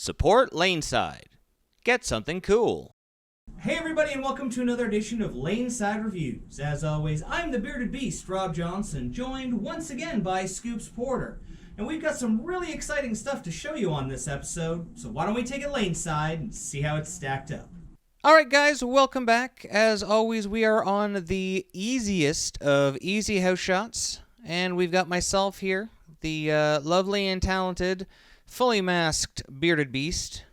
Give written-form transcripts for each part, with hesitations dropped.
Support Laneside. Get something cool. Hey everybody, and welcome to another edition of Laneside Reviews. As always, I'm the bearded beast, Rob Johnson, joined once again by Scoops Porter. And we've got some really exciting stuff to show you on this episode, so why don't we take it Laneside and see how it's stacked up. Alright guys, welcome back. As always, we are on the easiest of easy house shots. And we've got myself here, the lovely and talented, fully masked bearded beast.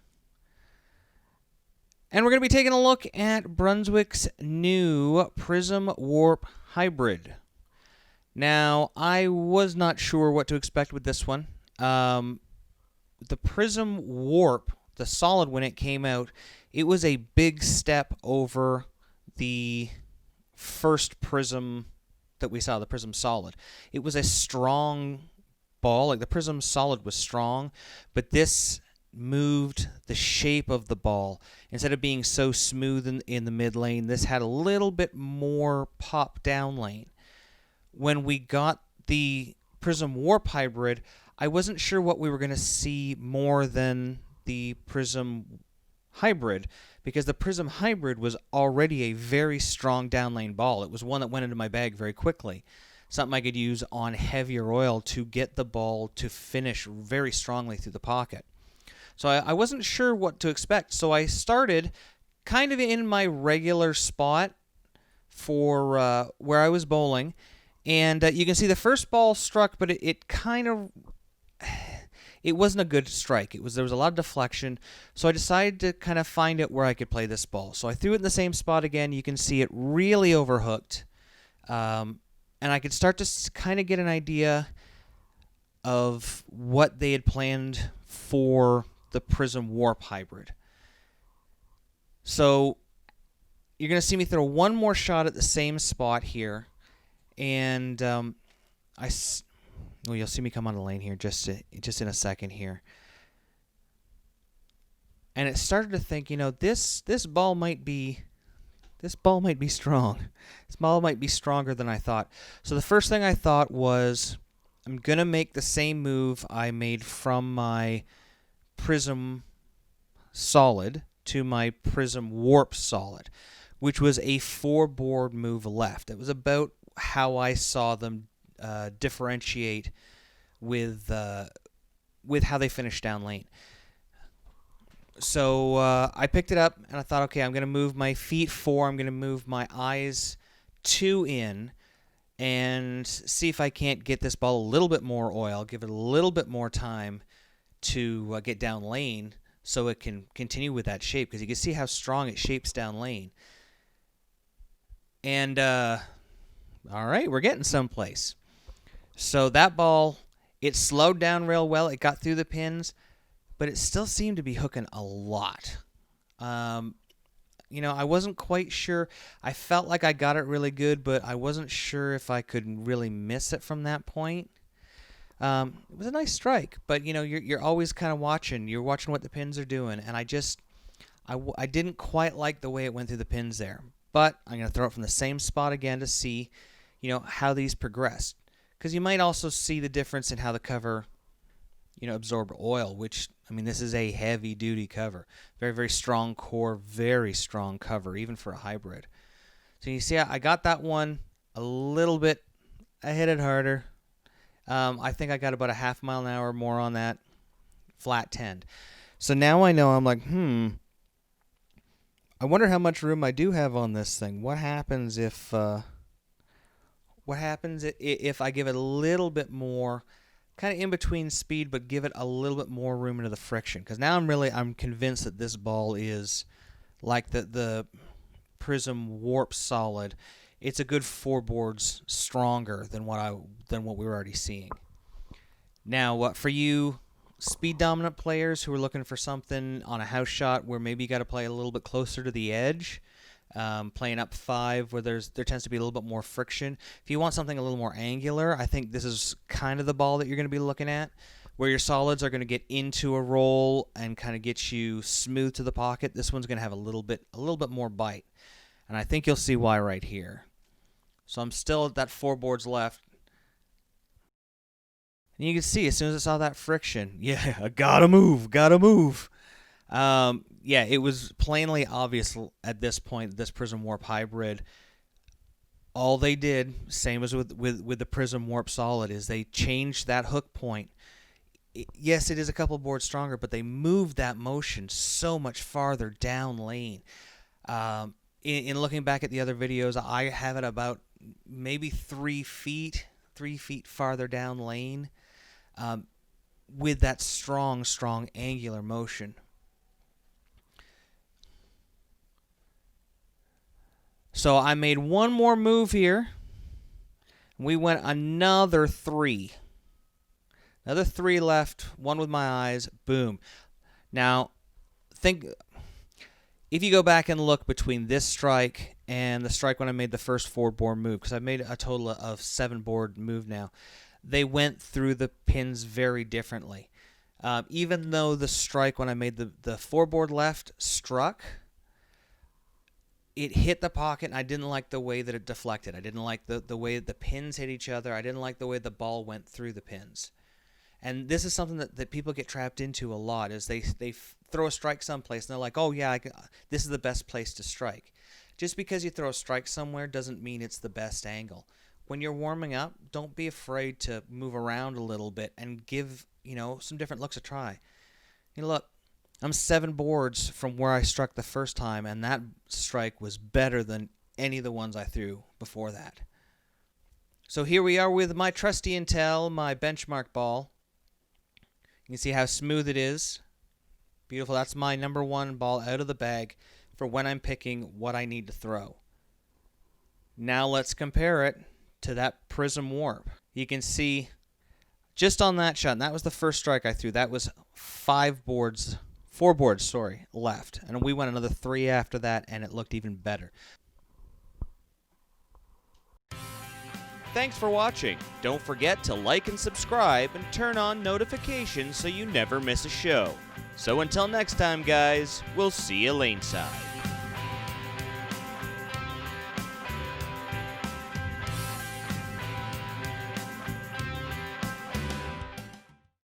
And we're going to be taking a look at Brunswick's new PRISM WARP Hybrid. Now, I was not sure what to expect with this one. The PRISM WARP, the solid when it came out, it was a big step over the first PRISM that we saw, the PRISM Solid. It was a strong ball, like the PRISM Solid was strong, but this moved the shape of the ball. Instead of being so smooth in the mid lane, this had a little bit more pop down lane. When we got the PRISM WARP Hybrid, I wasn't sure what we were going to see more than the PRISM Hybrid, because the PRISM Hybrid was already a very strong down lane ball. It was one that went into my bag very quickly. Something I could use on heavier oil to get the ball to finish very strongly through the pocket. So I wasn't sure what to expect, so I started kind of in my regular spot for where I was bowling, and you can see the first ball struck, but it kind of, it wasn't a good strike. There was a lot of deflection, so I decided to kind of find out where I could play this ball. So I threw it in the same spot again. You can see it really overhooked, and I could start to kind of get an idea of what they had planned for the PRISM WARP Hybrid. So you're going to see me throw one more shot at the same spot here, and you'll see me come on the lane here just in a second here. And it started to think, you know, this ball might be strong. This ball might be stronger than I thought. So the first thing I thought was, I'm going to make the same move I made from my PRISM Solid to my PRISM WARP Solid, which was a 4-board move left. It was about how I saw them differentiate with how they finished down lane. So I picked it up and I thought, okay, I'm going to move my feet 4, I'm going to move my eyes 2 in, and see if I can't get this ball a little bit more oil, give it a little bit more time to get down lane so it can continue with that shape, because you can see how strong it shapes down lane. And all right, we're getting someplace. So that ball, it slowed down real well. It got through the pins, but it still seemed to be hooking a lot. You know, I wasn't quite sure. I felt like I got it really good, but I wasn't sure if I could really miss it from that point. It was a nice strike, but you know, you're always kind of watching. You're watching what the pins are doing, and I didn't quite like the way it went through the pins there. But I'm going to throw it from the same spot again to see, you know, how these progressed, because you might also see the difference in how the cover, you know, absorbed oil. Which, I mean, this is a heavy-duty cover, very, very strong core, very strong cover, even for a hybrid. So you see, I got that one a little bit. I hit it harder. I think I got about a half mile an hour more on that flat 10. So now I know, I'm like, I wonder how much room I do have on this thing. What happens if I give it a little bit more, kind of in between speed, but give it a little bit more room into the friction? Because now I'm convinced that this ball is like the PRISM WARP Solid. It's a good 4 boards stronger than what we were already seeing. Now, for you speed dominant players who are looking for something on a house shot where maybe you got to play a little bit closer to the edge, playing up 5 where there tends to be a little bit more friction. If you want something a little more angular, I think this is kind of the ball that you're going to be looking at, where your solids are going to get into a roll and kind of get you smooth to the pocket. This one's going to have a little bit more bite. And I think you'll see why right here. So I'm still at that 4 boards left. And you can see, as soon as I saw that friction, yeah, I gotta move. Yeah, it was plainly obvious at this point, this Prism Warp Hybrid, all they did, same as with the Prism Warp Solid, is they changed that hook point. Yes, it is a couple boards stronger, but they moved that motion so much farther down lane. In looking back at the other videos, I have it about maybe 3 feet farther down lane, with that strong angular motion. So I made one more move here. We went another 3. Another 3 left, one with my eyes, boom. Now, if you go back and look between this strike and the strike when I made the first 4-board move, because I've made a total of 7-board move now, they went through the pins very differently. Even though the strike when I made the 4-board left struck, it hit the pocket, and I didn't like the way that it deflected. I didn't like the way the pins hit each other. I didn't like the way the ball went through the pins. And this is something that people get trapped into a lot, is they throw a strike someplace, and they're like, oh, yeah, this is the best place to strike. Just because you throw a strike somewhere doesn't mean it's the best angle. When you're warming up, don't be afraid to move around a little bit and give, some different looks a try. Look, I'm 7 boards from where I struck the first time, and that strike was better than any of the ones I threw before that. So here we are with my trusty Intel, my benchmark ball. You can see how smooth it is. Beautiful. That's my number 1 ball out of the bag for when I'm picking what I need to throw. Now let's compare it to that Prism Warp. You can see just on that shot, and that was the first strike I threw, that was 4 boards left. And we went another 3 after that, and it looked even better. Thanks for watching. Don't forget to like and subscribe and turn on notifications so you never miss a show. So until next time, guys, we'll see you laneside.